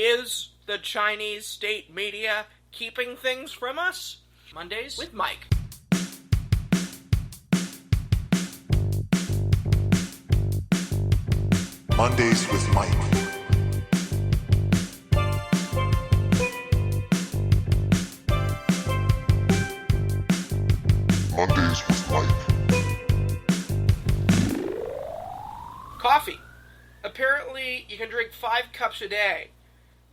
Is the Chinese state media keeping things from us? Mondays with Mike. Mondays with Mike. Mondays with Mike. Coffee. Apparently, you can drink 5 cups a day.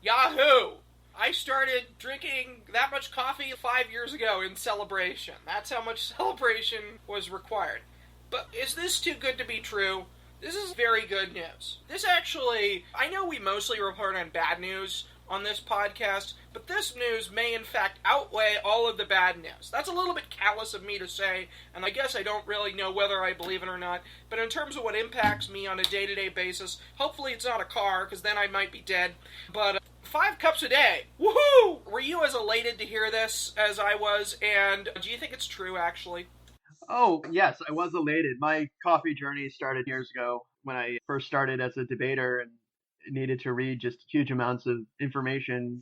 Yahoo! I started drinking that much coffee 5 years ago in celebration. That's how much celebration was required. But is this too good to be true? This is very good news. This actually, I know we mostly report on bad news on this podcast, but this news may in fact outweigh all of the bad news. That's a little bit callous of me to say, and I guess I don't really know whether I believe it or not, but in terms of what impacts me on a day-to-day basis, hopefully it's not a car, because then I might be dead, but 5 cups a day. Woohoo! Were you as elated to hear this as I was, and do you think it's true, actually? Oh, yes, I was elated. My coffee journey started years ago when I first started as a debater and needed to read just huge amounts of information.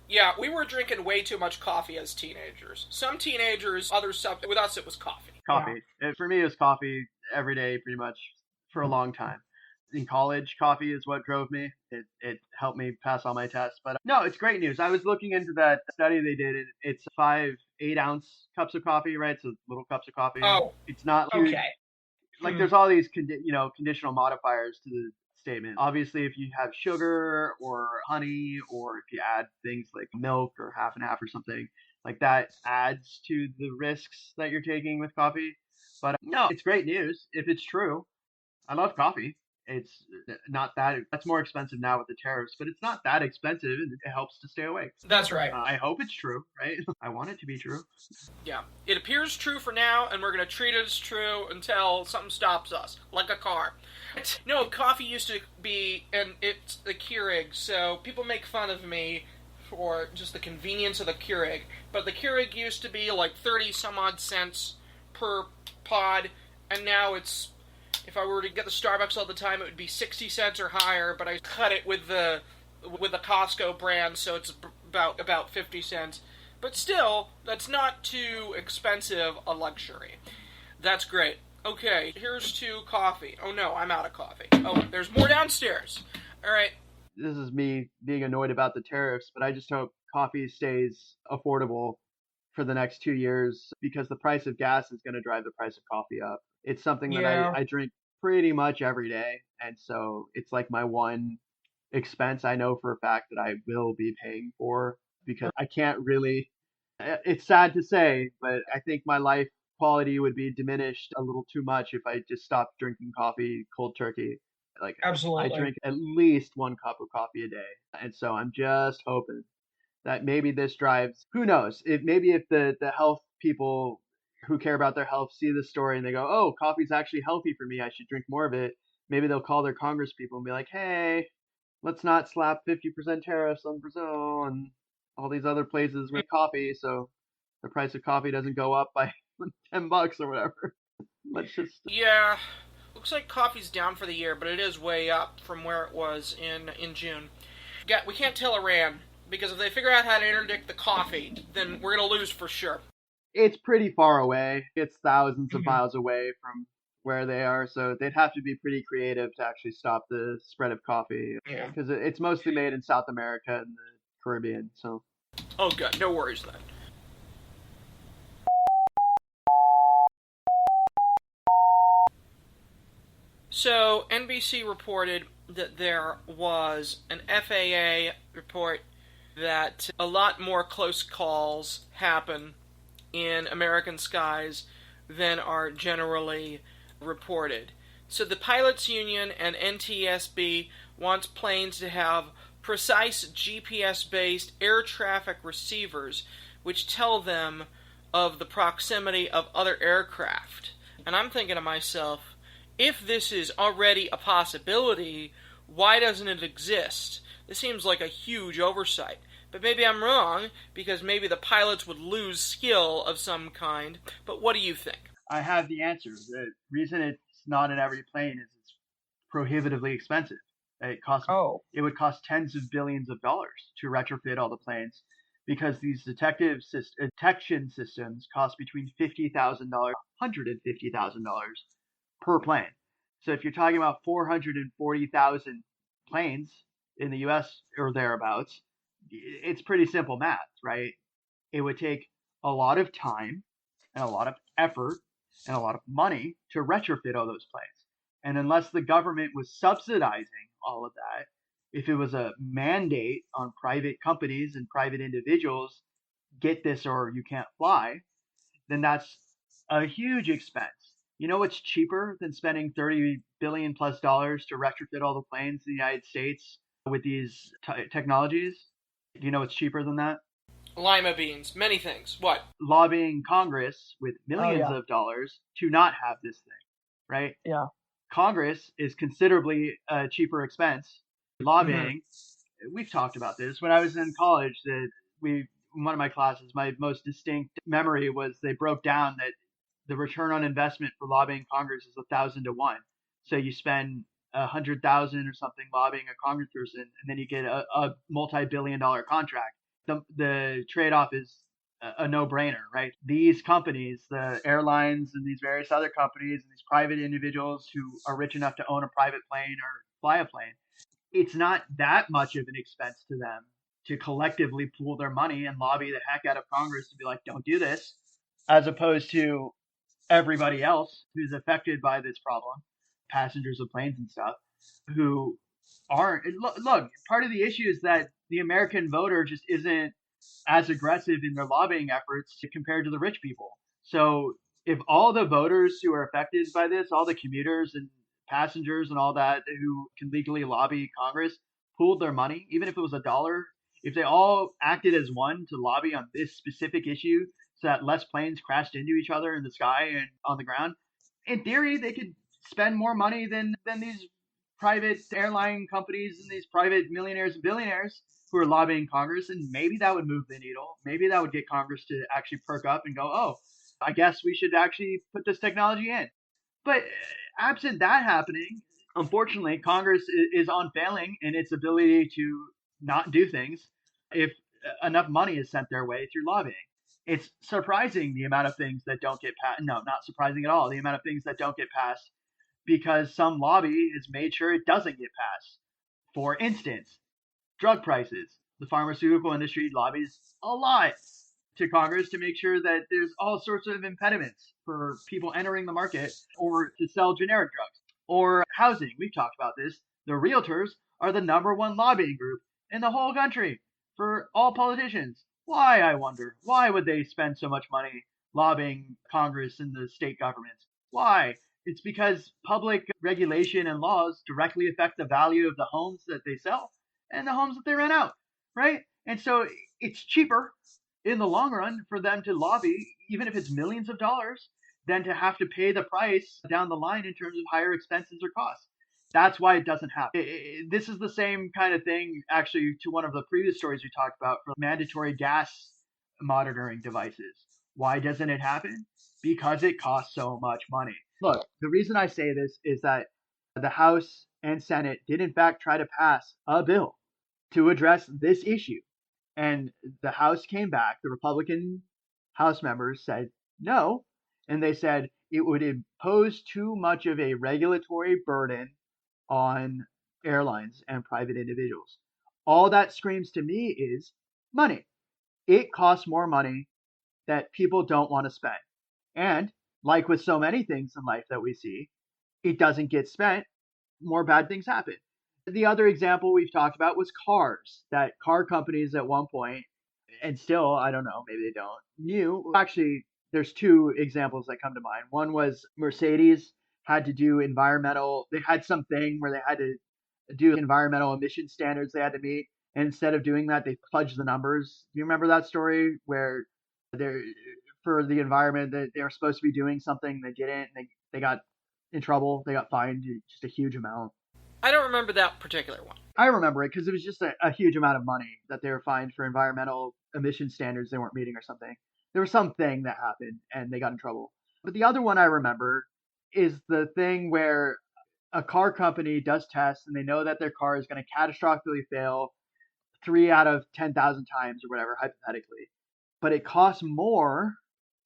Yeah, we were drinking way too much coffee as teenagers. Some teenagers, other stuff. With us, it was coffee. Coffee. For me, it was coffee every day, pretty much, for a long time. In college, coffee is what drove me. It helped me pass all my tests. But no, it's great news. I was looking into that study they did. It's 5 8-ounce cups of coffee, right? So little cups of coffee. Oh, it's not huge. Okay. Like there's all these conditional modifiers to the statement. Obviously, if you have sugar or honey, or if you add things like milk or half and half or something like that, adds to the risks that you're taking with coffee. But no, it's great news if it's true. I love coffee. It's not that's more expensive now with the tariffs, but it's not that expensive and it helps to stay awake. That's right. I hope it's true, right? I want it to be true. Yeah. It appears true for now, and we're going to treat it as true until something stops us, like a car. No, coffee used to be, and it's the Keurig, so people make fun of me for just the convenience of the Keurig, but the Keurig used to be like 30 some odd cents per pod, and now it's, if I were to get the Starbucks all the time, it would be 60 cents or higher, but I cut it with the Costco brand, so it's about 50 cents. But still, that's not too expensive a luxury. That's great. Okay, here's to coffee. Oh no, I'm out of coffee. Oh, there's more downstairs. All right. This is me being annoyed about the tariffs, but I just hope coffee stays affordable for the next 2 years, because the price of gas is going to drive the price of coffee up. It's something that I drink pretty much every day, and so it's like my one expense I know for a fact that I will be paying for, because I can't really, it's sad to say, but I think my life quality would be diminished a little too much if I just stopped drinking coffee cold turkey. Like, Absolutely. I drink at least 1 cup of coffee a day, and so I'm just hoping that maybe this drives, who knows, maybe if the health people who care about their health see this story and they go, oh, coffee's actually healthy for me, I should drink more of it, maybe they'll call their congress people and be like, hey, let's not slap 50% tariffs on Brazil and all these other places with coffee, so the price of coffee doesn't go up by $10 or whatever. Let's just... Yeah, looks like coffee's down for the year, but it is way up from where it was in June. We can't tell Iran, because if they figure out how to interdict the coffee, then we're going to lose for sure. It's pretty far away. It's thousands of miles away from where they are, so they'd have to be pretty creative to actually stop the spread of coffee. Yeah. Because it's mostly made in South America and the Caribbean, so... Oh, good. No worries then. So, NBC reported that there was an FAA report that a lot more close calls happen in American skies than are generally reported. So the Pilots Union and NTSB wants planes to have precise GPS-based air traffic receivers which tell them of the proximity of other aircraft. And I'm thinking to myself, if this is already a possibility, why doesn't it exist? This seems like a huge oversight. But maybe I'm wrong, because maybe the pilots would lose skill of some kind. But what do you think? I have the answer. The reason it's not in every plane is it's prohibitively expensive. It would cost tens of billions of dollars to retrofit all the planes because these detection systems cost between $50,000 $150,000 per plane. So if you're talking about 440,000 planes in the U.S. or thereabouts, it's pretty simple math, right? It would take a lot of time and a lot of effort and a lot of money to retrofit all those planes. And unless the government was subsidizing all of that, if it was a mandate on private companies and private individuals, get this or you can't fly, then that's a huge expense. You know what's cheaper than spending $30 billion plus to retrofit all the planes in the United States with these technologies? Do you know what's cheaper than that? Lima beans, many things. What? Lobbying Congress with millions of dollars to not have this thing, right? Yeah. Congress is considerably a cheaper expense. Lobbying, we've talked about this. When I was in college, one of my classes, my most distinct memory was they broke down that the return on investment for lobbying Congress is 1,000 to 1. So you spend 100,000 or something lobbying a congressperson, and then you get a multi-billion-dollar contract. The trade-off is a no-brainer, right? These companies, the airlines and these various other companies and these private individuals who are rich enough to own a private plane or fly a plane, it's not that much of an expense to them to collectively pool their money and lobby the heck out of Congress to be like, don't do this, as opposed to everybody else who's affected by this problem, passengers of planes and stuff, who aren't. Look, part of the issue is that the American voter just isn't as aggressive in their lobbying efforts compared to the rich people. So if all the voters who are affected by this, all the commuters and passengers and all that who can legally lobby Congress, pooled their money, even if it was $1, if they all acted as one to lobby on this specific issue so that less planes crashed into each other in the sky and on the ground, in theory, they could spend more money than these private airline companies and these private millionaires and billionaires who are lobbying Congress, and maybe that would move the needle. Maybe that would get Congress to actually perk up and go, oh, I guess we should actually put this technology in. But absent that happening, unfortunately, Congress is unfailing in its ability to not do things if enough money is sent their way through lobbying. It's surprising the amount of things that don't get passed. No, not surprising at all. The amount of things that don't get passed because some lobby has made sure it doesn't get passed. For instance, drug prices. The pharmaceutical industry lobbies a lot to Congress to make sure that there's all sorts of impediments for people entering the market or to sell generic drugs. Or housing. We've talked about this. The realtors are the #1 lobbying group in the whole country for all politicians. Why, I wonder? Why would they spend so much money lobbying Congress and the state governments? Why? It's because public regulation and laws directly affect the value of the homes that they sell and the homes that they rent out, right? And so it's cheaper in the long run for them to lobby, even if it's millions of dollars, than to have to pay the price down the line in terms of higher expenses or costs. That's why it doesn't happen. This is the same kind of thing, actually, to one of the previous stories we talked about for mandatory gas monitoring devices. Why doesn't it happen? Because it costs so much money. Look, the reason I say this is that the House and Senate did, in fact, try to pass a bill to address this issue. And the House came back, the Republican House members said no, and they said it would impose too much of a regulatory burden on airlines and private individuals. All that screams to me is money. It costs more money that people don't want to spend. And like with so many things in life that we see, it doesn't get spent, more bad things happen. The other example we've talked about was cars, that car companies at one point, and still, I don't know, maybe they don't, knew. Actually, there's two examples that come to mind. One was Mercedes had to do they had something where they had to do environmental emission standards they had to meet. And instead of doing that, they fudged the numbers. Do you remember that story where for the environment that they were supposed to be doing something, they didn't, and they got in trouble, they got fined just a huge amount? I don't remember that particular one. I remember it because it was just a huge amount of money that they were fined for environmental emission standards they weren't meeting or something. There was something that happened and they got in trouble. But the other one I remember is the thing where a car company does tests and they know that their car is going to catastrophically fail 3 out of 10,000 times or whatever, hypothetically, but it costs more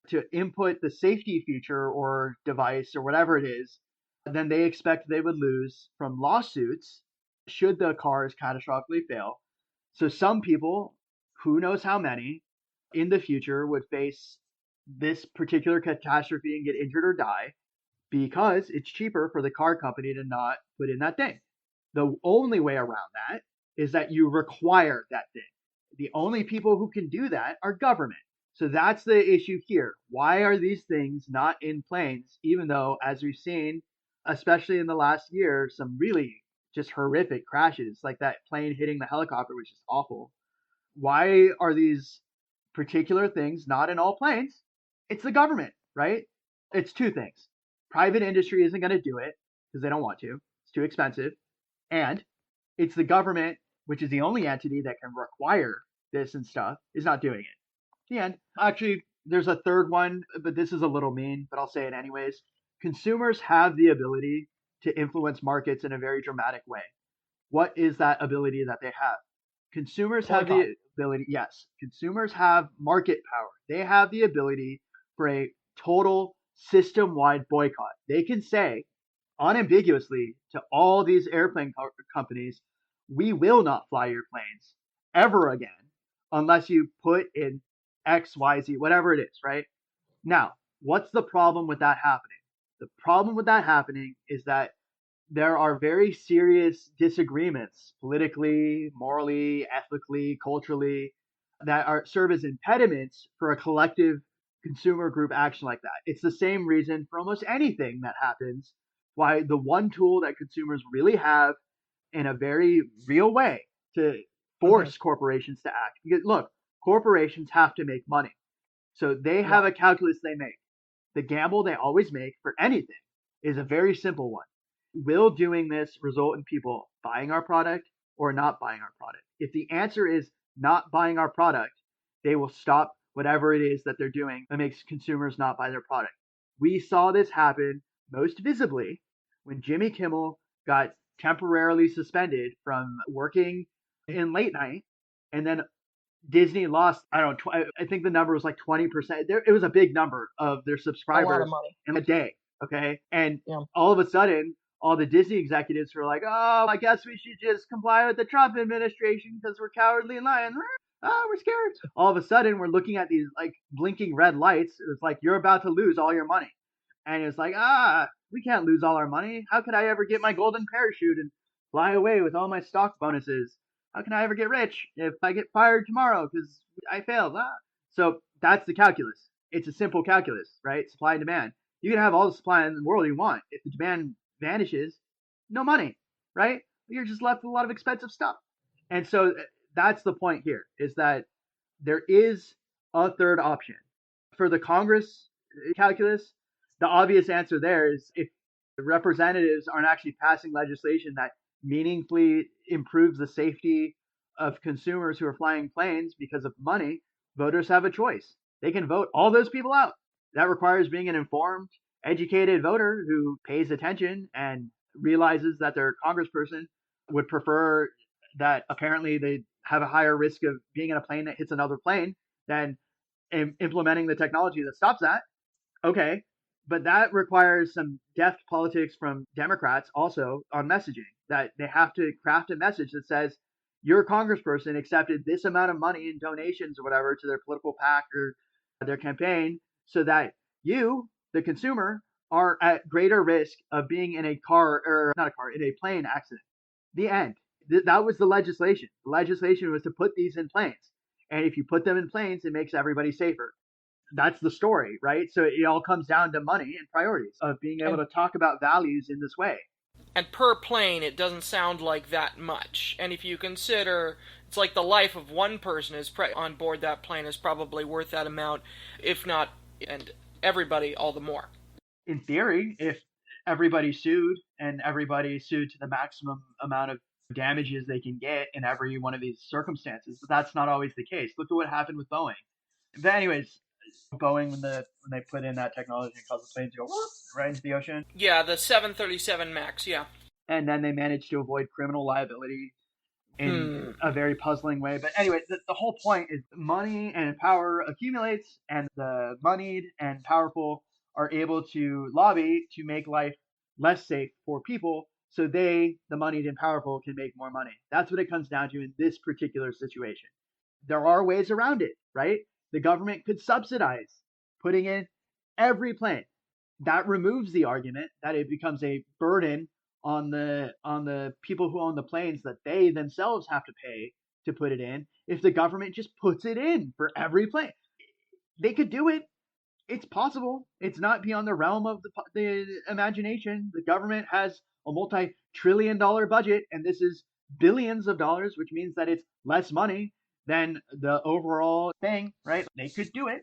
to input the safety feature or device or whatever it is than they expect they would lose from lawsuits should the cars catastrophically fail. So some people, who knows how many, in the future would face this particular catastrophe and get injured or die because it's cheaper for the car company to not put in that thing. The only way around that is that you require that thing. The only people who can do that are government. So that's the issue here. Why are these things not in planes, even though, as we've seen, especially in the last year, some really just horrific crashes, like that plane hitting the helicopter, which is awful. Why are these particular things not in all planes? It's the government, right? It's two things. Private industry isn't going to do it because they don't want to. It's too expensive. And it's the government, which is the only entity that can require this and stuff, is not doing it. The end. Actually, there's a third one, but this is a little mean, but I'll say it anyways. Consumers have the ability to influence markets in a very dramatic way. What is that ability that they have? Consumers have the ability, yes, consumers have market power. They have the ability for a total system-wide boycott. They can say unambiguously to all these airplane companies, we will not fly your planes ever again unless you put in X, Y, Z, whatever it is, right? Now, what's the problem with that happening? The problem with that happening is that there are very serious disagreements politically, morally, ethically, culturally that serve as impediments for a collective consumer group action like that. It's the same reason for almost anything that happens why the one tool that consumers really have in a very real way to force corporations to act. Because look, corporations have to make money. So they have a calculus they make. The gamble they always make for anything is a very simple one. Will doing this result in people buying our product or not buying our product? If the answer is not buying our product, they will stop whatever it is that they're doing that makes consumers not buy their product. We saw this happen most visibly when Jimmy Kimmel got temporarily suspended from working in late night, and then Disney lost, I don't know, I think the number was like 20%. It was a big number of their subscribers a lot of money. in a day. Okay. And all of a sudden, all the Disney executives were like, oh, I guess we should just comply with the Trump administration because we're cowardly and lying. We're scared. All of a sudden, we're looking at these like blinking red lights. It was like, you're about to lose all your money. And it's like, we can't lose all our money. How could I ever get my golden parachute and fly away with all my stock bonuses? How can I ever get rich if I get fired tomorrow because I failed? So that's the calculus. It's a simple calculus, right? Supply and demand. You can have all the supply in the world you want. If the demand vanishes, no money, right? You're just left with a lot of expensive stuff. And so that's the point here, is that there is a third option. For the Congress calculus, the obvious answer there is if the representatives aren't actually passing legislation that meaningfully improves the safety of consumers who are flying planes because of money, voters have a choice. They can vote all those people out. That requires being an informed, educated voter who pays attention and realizes that their congressperson would prefer that apparently they have a higher risk of being in a plane that hits another plane than implementing the technology that stops that. Okay, but that requires some deft politics from Democrats also on messaging, that they have to craft a message that says your congressperson accepted this amount of money in donations or whatever to their political PAC or their campaign so that you, the consumer, are at greater risk of being in a car, or not a car, in a plane accident. The end. That was the legislation. The legislation was to put these in planes. And if you put them in planes, it makes everybody safer. That's the story, right? So it all comes down to money and priorities of being able to talk about values in this way. And per plane, it doesn't sound like that much. And if you consider it's like the life of one person is on board that plane is probably worth that amount, if not, and everybody all the more. In theory, if everybody sued and everybody sued to the maximum amount of damages they can get in every one of these circumstances, but that's not always the case. Look at what happened with Boeing. But anyways, Boeing when they put in that technology and caused the planes to go whoop, right into the ocean. Yeah, the 737 MAX, yeah. And then they managed to avoid criminal liability in a very puzzling way. But anyway, the whole point is money and power accumulates, and the moneyed and powerful are able to lobby to make life less safe for people, so they, the moneyed and powerful, can make more money. That's what it comes down to in this particular situation. There are ways around it, right? The government could subsidize putting in every plane. That removes the argument that it becomes a burden on the people who own the planes that they themselves have to pay to put it in. If the government just puts it in for every plane, they could do it. It's possible. It's not beyond the realm of the imagination. The government has a multi-trillion-dollar budget, and this is billions of dollars, which means that it's less money than the overall thing, right? They could do it.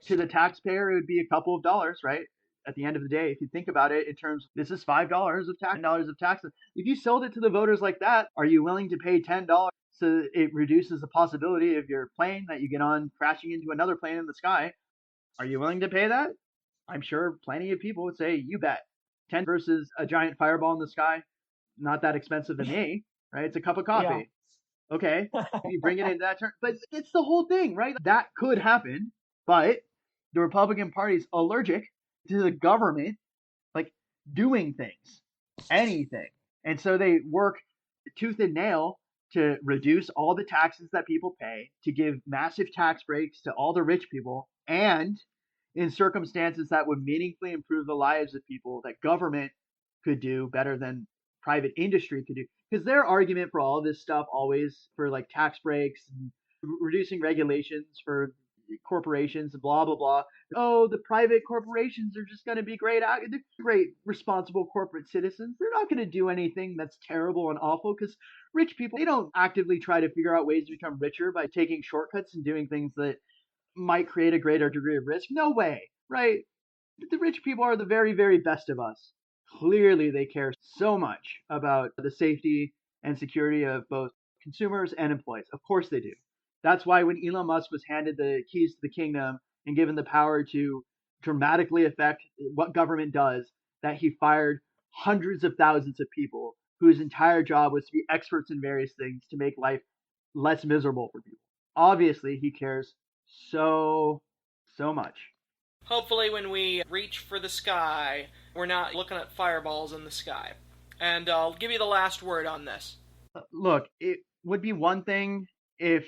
To the taxpayer, it would be a couple of dollars, right? At the end of the day, if you think about it in terms, this is $5 of tax, $10 of taxes. If you sold it to the voters like that, are you willing to pay $10 so it reduces the possibility of your plane that you get on crashing into another plane in the sky? Are you willing to pay that? I'm sure plenty of people would say, you bet. 10 versus a giant fireball in the sky, not that expensive to me, right? It's a cup of coffee. Yeah. Okay, you bring it into that term, but it's the whole thing, right? That could happen, but the Republican Party's allergic to the government, like, doing things, anything. And so they work tooth and nail to reduce all the taxes that people pay, to give massive tax breaks to all the rich people, and in circumstances that would meaningfully improve the lives of people, that government could do better than private industry could do. Because their argument for all of this stuff always, for like tax breaks and reducing regulations for corporations and blah blah blah. Oh, the private corporations are just going to be great responsible corporate citizens. They're not going to do anything that's terrible and awful, because rich people, they don't actively try to figure out ways to become richer by taking shortcuts and doing things that might create a greater degree of risk. No way, right? The rich people are the very, very best of us. Clearly, they care so much about the safety and security of both consumers and employees. Of course they do. That's why when Elon Musk was handed the keys to the kingdom and given the power to dramatically affect what government does, that he fired hundreds of thousands of people whose entire job was to be experts in various things to make life less miserable for people. Obviously, he cares so much. Hopefully when we reach for the sky, we're not looking at fireballs in the sky. And I'll give you the last word on this. Look, it would be one thing if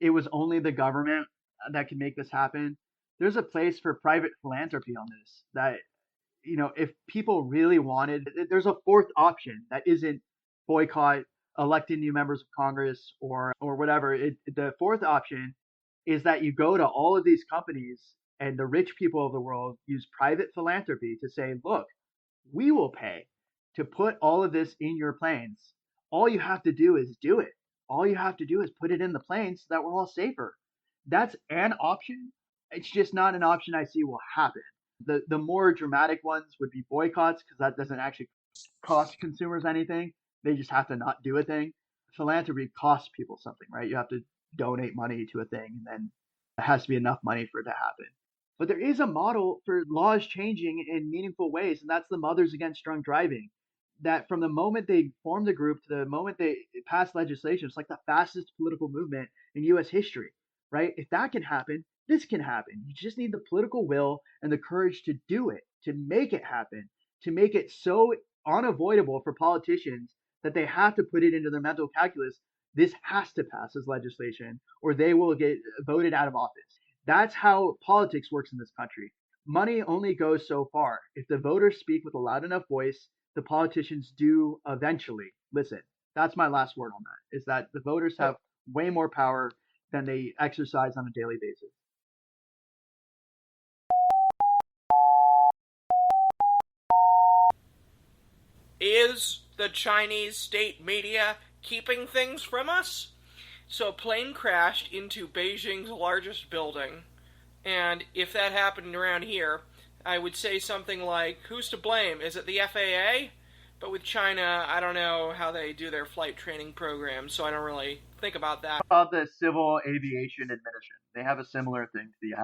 it was only the government that could make this happen. There's a place for private philanthropy on this. That, if people really wanted, there's a fourth option that isn't boycott, electing new members of Congress, or whatever. The fourth option is that you go to all of these companies and the rich people of the world use private philanthropy to say, look, we will pay to put all of this in your planes. All you have to do is do it. All you have to do is put it in the planes so that we're all safer. That's an option. It's just not an option I see will happen. The more dramatic ones would be boycotts, because that doesn't actually cost consumers anything. They just have to not do a thing. Philanthropy costs people something, right? You have to donate money to a thing, and then it has to be enough money for it to happen. But there is a model for laws changing in meaningful ways, and that's the Mothers Against Drunk Driving. That from the moment they formed the group to the moment they passed legislation, it's like the fastest political movement in U.S. history, right? If that can happen, this can happen. You just need the political will and the courage to do it, to make it happen, to make it so unavoidable for politicians that they have to put it into their mental calculus. This has to pass as legislation, or they will get voted out of office. That's how politics works in this country. Money only goes so far. If the voters speak with a loud enough voice, the politicians do eventually listen. That's my last word on that, is that the voters have way more power than they exercise on a daily basis. Is the Chinese state media keeping things from us? So a plane crashed into Beijing's largest building, and if that happened around here, I would say something like, who's to blame? Is it the FAA? But with China, I don't know how they do their flight training program, so I don't really think about that. About the Civil Aviation Administration. They have a similar thing to the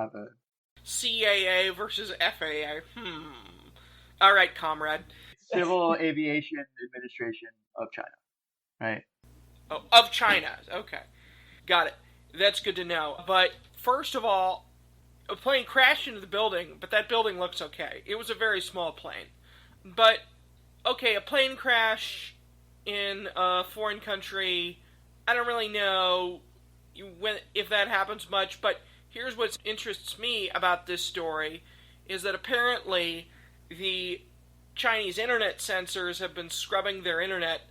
CAA versus FAA. All right, comrade. Civil Aviation Administration of China, right? Oh, of China. Okay. Got it. That's good to know. But first of all, a plane crashed into the building, but that building looks okay. It was a very small plane. But, okay, a plane crash in a foreign country, I don't really know if that happens much, but here's what interests me about this story is that apparently the Chinese internet censors have been scrubbing their internet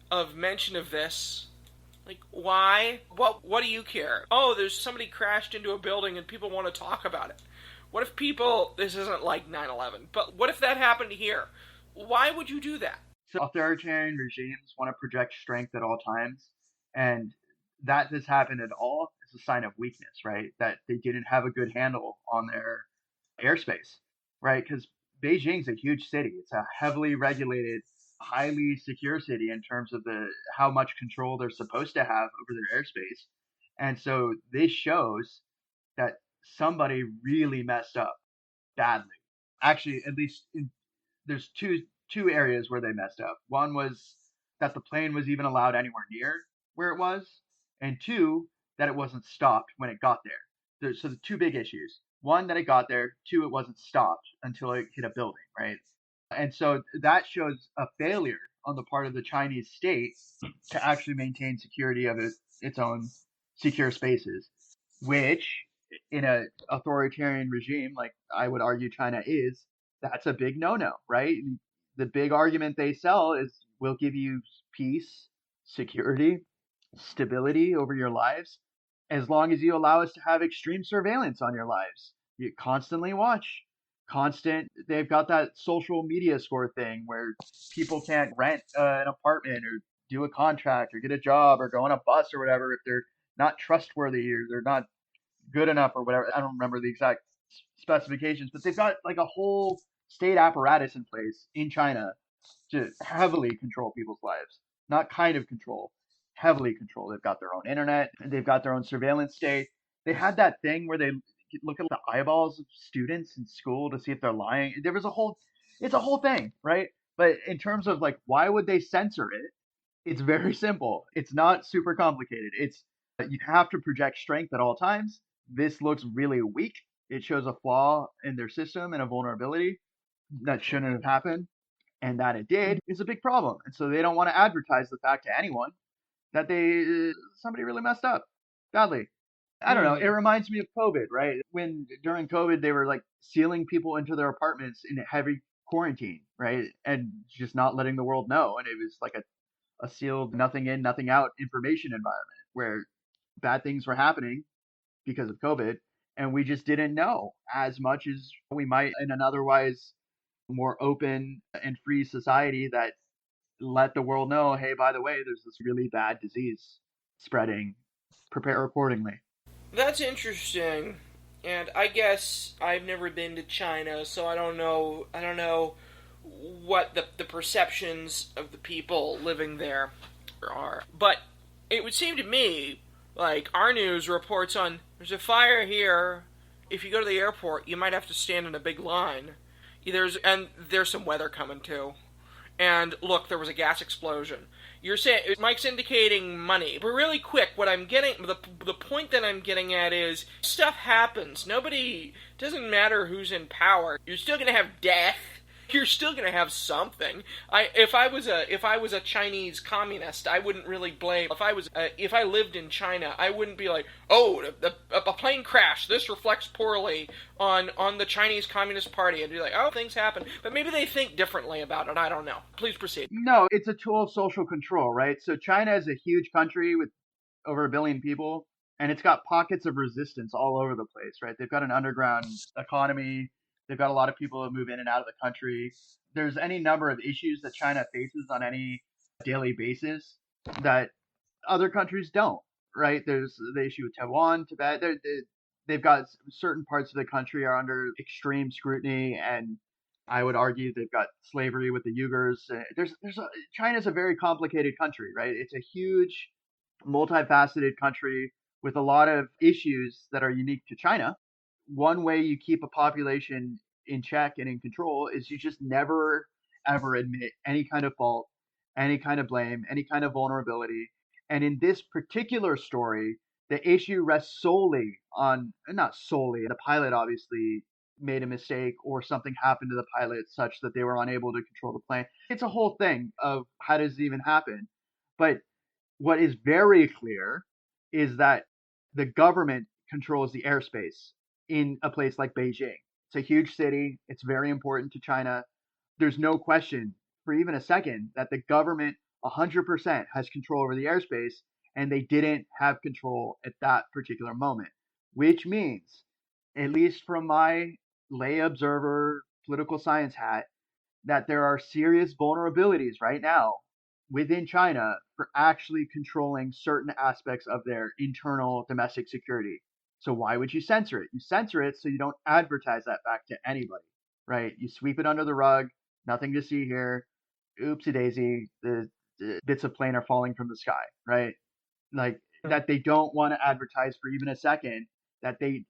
of mention of this. Like, why? What do you care? Oh, there's somebody crashed into a building and people want to talk about it. What if people, this isn't like 9/11, but what if that happened here? Why would you do that? So authoritarian regimes want to project strength at all times, and that this happened at all is a sign of weakness, right? That they didn't have a good handle on their airspace, right? Because Beijing's a huge city. It's a heavily regulated, highly secure city in terms of how much control they're supposed to have over their airspace. And so this shows that somebody really messed up badly. Actually, at least there's two areas where they messed up. One was that the plane was even allowed anywhere near where it was, and two, that it wasn't stopped when it got there. So the two big issues. One, that it got there. Two, it wasn't stopped until it hit a building, right? And so that shows a failure on the part of the Chinese state to actually maintain security of its own secure spaces, which in an authoritarian regime like I would argue China is, that's a big no-no, right? The big argument they sell is we'll give you peace, security, stability over your lives as long as you allow us to have extreme surveillance on your lives. You constantly watch, they've got that social media score thing where people can't rent an apartment or do a contract or get a job or go on a bus or whatever if they're not trustworthy or they're not good enough or whatever. I don't remember the exact specifications, but they've got like a whole state apparatus in place in China to heavily control people's lives. Not kind of control, heavily control. They've got their own internet, they've got their own surveillance state. They had that thing where they look at the eyeballs of students in school to see if they're lying. It's a whole thing, right? But in terms of like, why would they censor it? It's very simple. It's not super complicated. It's you have to project strength at all times. This looks really weak. It shows a flaw in their system and a vulnerability that shouldn't have happened, and that it did is a big problem. And so they don't want to advertise the fact to anyone that somebody really messed up badly. I don't know. It reminds me of COVID, right? When during COVID they were like sealing people into their apartments in heavy quarantine, right? And just not letting the world know. And it was like a sealed nothing in, nothing out information environment where bad things were happening because of COVID. And we just didn't know as much as we might in an otherwise more open and free society that let the world know, hey, by the way, there's this really bad disease spreading. Prepare accordingly. That's interesting. And I guess I've never been to China, so I don't know what the perceptions of the people living there are. But it would seem to me like our news reports on there's a fire here. If you go to the airport, you might have to stand in a big line. There's some weather coming too. And look, there was a gas explosion. You're saying Mike's indicating money, but really quick, what I'm getting, the point that I'm getting at is stuff happens. Doesn't matter who's in power. You're still gonna have death. You're still gonna have something. If I was a Chinese communist, I wouldn't really blame. If I lived in China, I wouldn't be like, oh, a plane crash. This reflects poorly on the Chinese Communist Party. I'd be like, oh, things happen. But maybe they think differently about it. I don't know. Please proceed. No, it's a tool of social control, right? So China is a huge country with over 1 billion people, and it's got pockets of resistance all over the place, right? They've got an underground economy. They've got a lot of people who move in and out of the country. There's any number of issues that China faces on any daily basis that other countries don't, right? There's the issue with Taiwan, Tibet. They've got certain parts of the country are under extreme scrutiny, and I would argue they've got slavery with the Uyghurs. China's a very complicated country, right? It's a huge, multifaceted country with a lot of issues that are unique to China. one way you keep a population in check and in control is you just never ever admit any kind of fault, any kind of blame, any kind of vulnerability. And in this particular story, the issue rests solely on, not solely, the pilot obviously made a mistake or something happened to the pilot such that they were unable to control the plane. It's a whole thing of how does it even happen. But what is very clear is that the government controls the airspace in a place like Beijing. It's a huge city. It's very important to China. There's no question for even a second that the government 100% has control over the airspace, and they didn't have control at that particular moment, which means, at least from my lay observer political science hat, that there are serious vulnerabilities right now within China for actually controlling certain aspects of their internal domestic security. So why would you censor it? You censor it so you don't advertise that back to anybody, right? You sweep it under the rug, nothing to see here. Oopsie daisy, the bits of plane are falling from the sky, right? Like that they don't want to advertise for even a second that they,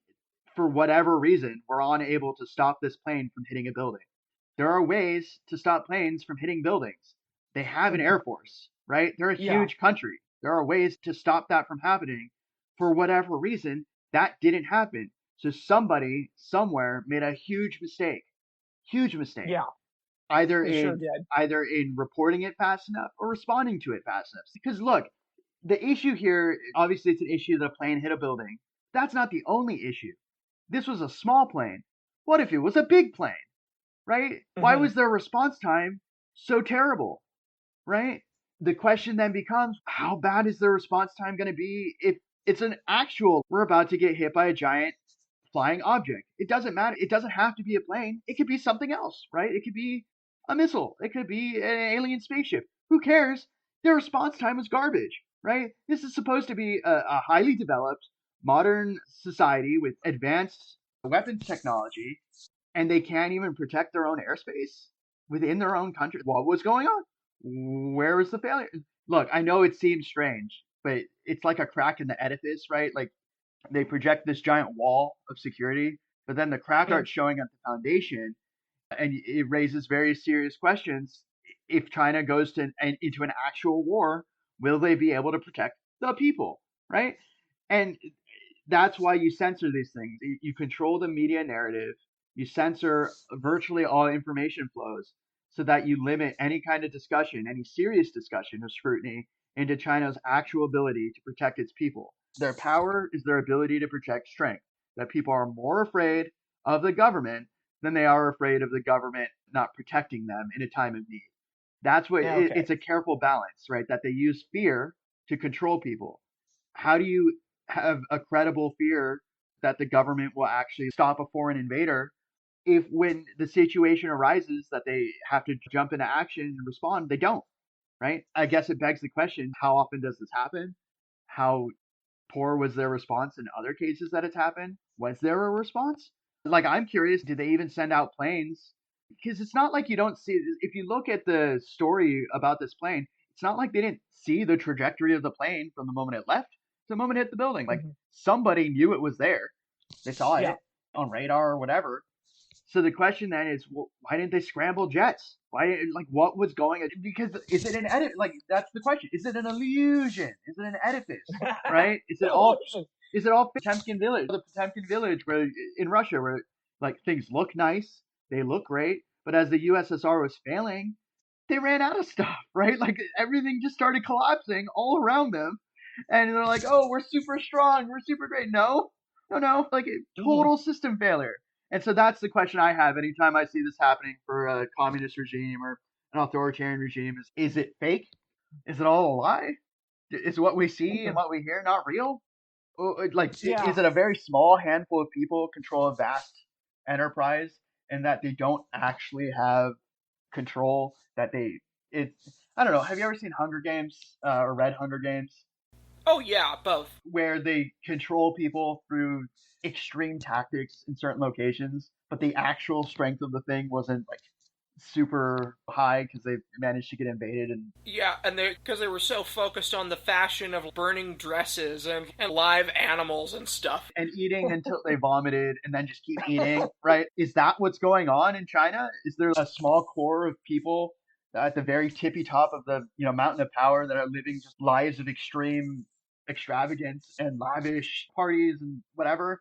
for whatever reason, were unable to stop this plane from hitting a building. There are ways to stop planes from hitting buildings. They have an air force, right? They're a huge country. There are ways to stop that from happening. For whatever reason, that didn't happen. So somebody somewhere made a huge mistake. Huge mistake. Yeah. Either They in sure did. either in reporting it fast enough or responding to it fast enough. Because look, the issue here, obviously it's an issue that a plane hit a building. That's not the only issue. This was a small plane. What if it was a big plane? Right? Why was their response time so terrible? Right? The question then becomes, how bad is their response time going to be if it's an actual, we're about to get hit by a giant flying object? It doesn't matter. It doesn't have to be a plane. It could be something else, right? It could be a missile. It could be an alien spaceship. Who cares? Their response time is garbage, right? This is supposed to be a highly developed modern society with advanced weapons technology, and they can't even protect their own airspace within their own country. What was going on? Where was the failure? Look, I know it seems strange, but it's like a crack in the edifice, right? Like they project this giant wall of security, but then the crack starts showing at the foundation, and it raises very serious questions. If China goes into an actual war, will they be able to protect the people, right? And that's why you censor these things. You control the media narrative. You censor virtually all information flows so that you limit any kind of discussion, any serious discussion or scrutiny into China's actual ability to protect its people. Their power is their ability to project strength, that people are more afraid of the government than they are afraid of the government not protecting them in a time of need. That's what it's a careful balance, right? That they use fear to control people. How do you have a credible fear that the government will actually stop a foreign invader if when the situation arises that they have to jump into action and respond, they don't, right? I guess it begs the question, how often does this happen? How poor was their response in other cases that it's happened? Was there a response? Like, I'm curious, did they even send out planes? Because it's not like you don't see, if you look at the story about this plane, it's not like they didn't see the trajectory of the plane from the moment it left to the moment it hit the building. Like, somebody knew it was there. They saw it on radar or whatever. So the question then is, well, why didn't they scramble jets? Why, like, what was going on? Because is it an edit? Like, that's the question. Is it an illusion? Is it an edifice? Right? Is it all Potemkin Village? The Potemkin Village where in Russia, where like things look nice, they look great, but as the USSR was failing, they ran out of stuff, right? Like everything just started collapsing all around them, and they're like, "Oh, we're super strong, we're super great." No, like total system failure. And so that's the question I have anytime I see this happening for a communist regime or an authoritarian regime: is it fake? Is it all a lie? Is what we see and what we hear not real? Like, is it a very small handful of people control a vast enterprise, and that they don't actually have control? That I don't know. Have you ever seen Hunger Games or read Hunger Games? Oh yeah, both. Where they control people through extreme tactics in certain locations, but the actual strength of the thing wasn't like super high because they managed to get invaded. And Yeah, and because they were so focused on the fashion of burning dresses and live animals and stuff. eating until they vomited and then just keep eating, right? Is that what's going on in China? Is there a small core of people at the very tippy top of the mountain of power that are living just lives of extreme extravagance and lavish parties and whatever?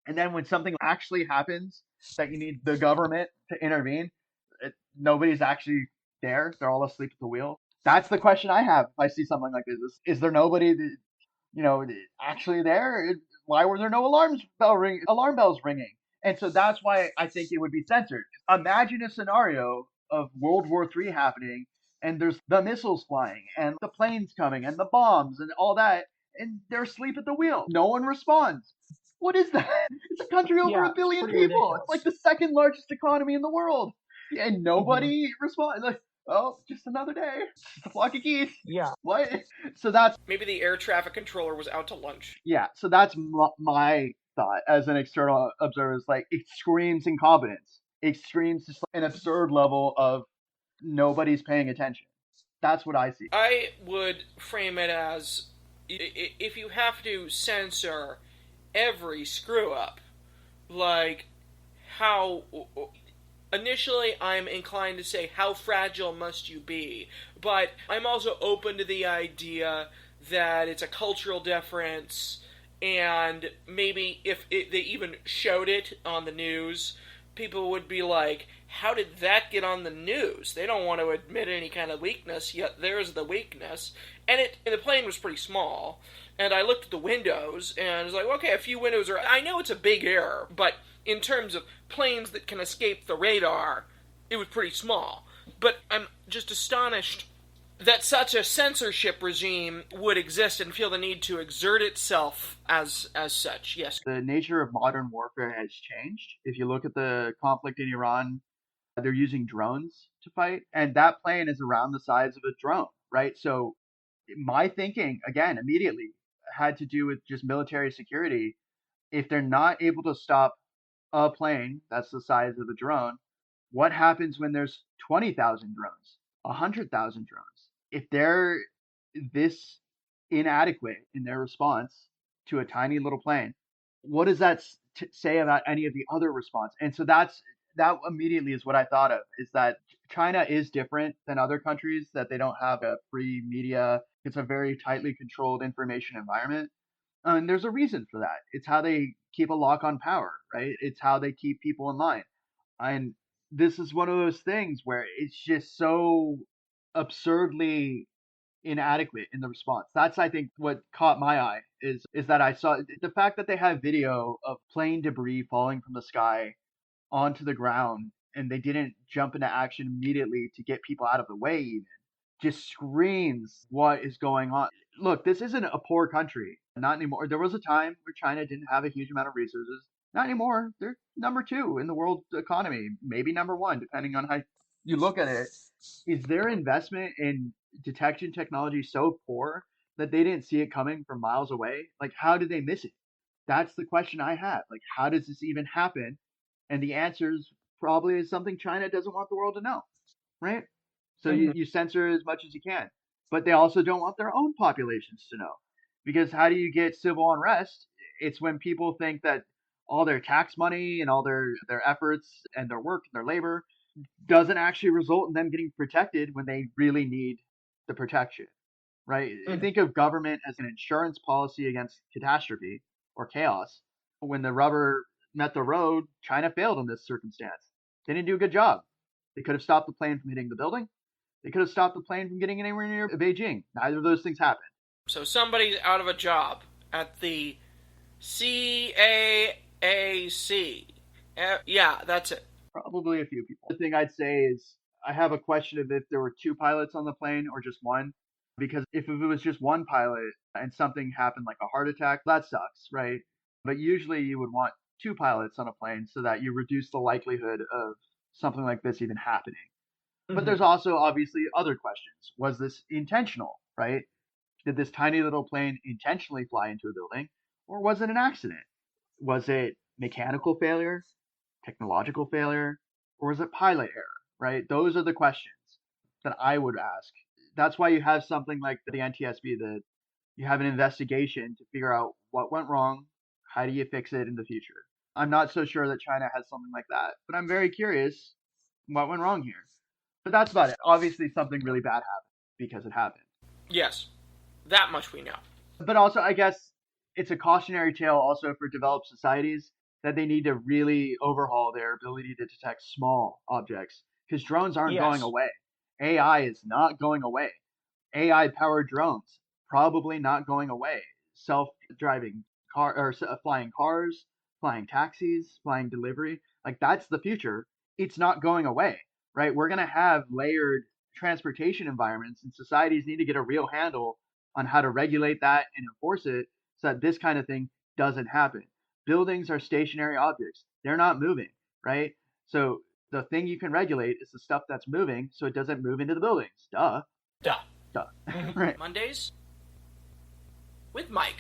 And then when something actually happens that you need the government to intervene, nobody's actually there. They're all asleep at the wheel. That's the question I have if I see something like this. Is there nobody that, actually there? Why were there no alarm bells ringing? And so that's why I think it would be censored. Imagine a scenario of World War III happening, and there's the missiles flying, and the planes coming, and the bombs, and all that, and they're asleep at the wheel. No one responds. What is that? It's a country over Yeah, a billion pretty people. ridiculous. It's like the second largest economy in the world, and nobody responds. Like, oh, just another day. Just a flock of geese. Yeah. What? So that's Maybe the air traffic controller was out to lunch. yeah. So that's my thought as an external observer. Is like it screams incompetence. It screams just an absurd level of nobody's paying attention. That's what I see. I would frame it as if you have to censor every screw up, like how. Initially, I'm inclined to say, how fragile must you be? But I'm also open to the idea that it's a cultural difference, and maybe if they even showed it on the news, people would be like, how did that get on the news? They don't want to admit any kind of weakness, yet there's the weakness. And the plane was pretty small, and I looked at the windows, and I was like, okay, a few windows are... I know it's a big error, but in terms of planes that can escape the radar, it was pretty small. But I'm just astonished that such a censorship regime would exist and feel the need to exert itself as such. Yes. The nature of modern warfare has changed. If you look at the conflict in Iran, they're using drones to fight, and that plane is around the size of a drone, right? So my thinking, again, immediately had to do with just military security. If they're not able to stop a plane that's the size of a drone, what happens when there's 20,000 drones, 100,000 drones? If they're this inadequate in their response to a tiny little plane, what does that say about any of the other response? And so that immediately is what I thought of, is that China is different than other countries, that they don't have a free media. It's a very tightly controlled information environment. And there's a reason for that. It's how they keep a lock on power, right? It's how they keep people in line. And this is one of those things where it's just so absurdly inadequate in the response. That's, I think, what caught my eye is that I saw the fact that they have video of plane debris falling from the sky onto the ground, and they didn't jump into action immediately to get people out of the way even, just screams what is going on. Look, this isn't a poor country. Not anymore. There was a time where China didn't have a huge amount of resources. Not anymore. They're number 2 in the world economy, maybe number 1, depending on how you look at it. Is their investment in detection technology so poor that they didn't see it coming from miles away? Like, how did they miss it? That's the question I have. Like, how does this even happen? And the answer is probably is something China doesn't want the world to know, right? So you censor as much as you can. But they also don't want their own populations to know. Because how do you get civil unrest? It's when people think that all their tax money and all their efforts and their work and their labor doesn't actually result in them getting protected when they really need the protection, right? Think of government as an insurance policy against catastrophe or chaos. When the rubber met the road, China failed in this circumstance. They didn't do a good job. They could have stopped the plane from hitting the building. They could have stopped the plane from getting anywhere near Beijing. Neither of those things happened. So somebody's out of a job at the CAAC. Yeah, that's it. Probably a few people. The thing I'd say is I have a question of if there were 2 pilots on the plane or just one. Because if it was just one pilot and something happened like a heart attack, that sucks, right? But usually you would want 2 pilots on a plane so that you reduce the likelihood of something like this even happening. But there's also obviously other questions. Was this intentional, right? Did this tiny little plane intentionally fly into a building, or was it an accident? Was it mechanical failure, technological failure, or was it pilot error? right? Those are the questions that I would ask. That's why you have something like the NTSB, that you have an investigation to figure out what went wrong, how do you fix it in the future. I'm not so sure that China has something like that, but I'm very curious what went wrong here. But that's about it. Obviously, something really bad happened because it happened. Yes, that much we know. But also, I guess it's a cautionary tale also for developed societies that they need to really overhaul their ability to detect small objects, because drones aren't going away. AI is not going away. AI powered drones probably not going away. Self-driving flying cars, flying taxis, flying delivery, like that's the future. It's not going away, right? We're going to have layered transportation environments, and societies need to get a real handle on how to regulate that and enforce it so that this kind of thing doesn't happen. Buildings are stationary objects. They're not moving, right? So the thing you can regulate is the stuff that's moving so it doesn't move into the buildings. Duh. Duh. Right. Mondays with Mike.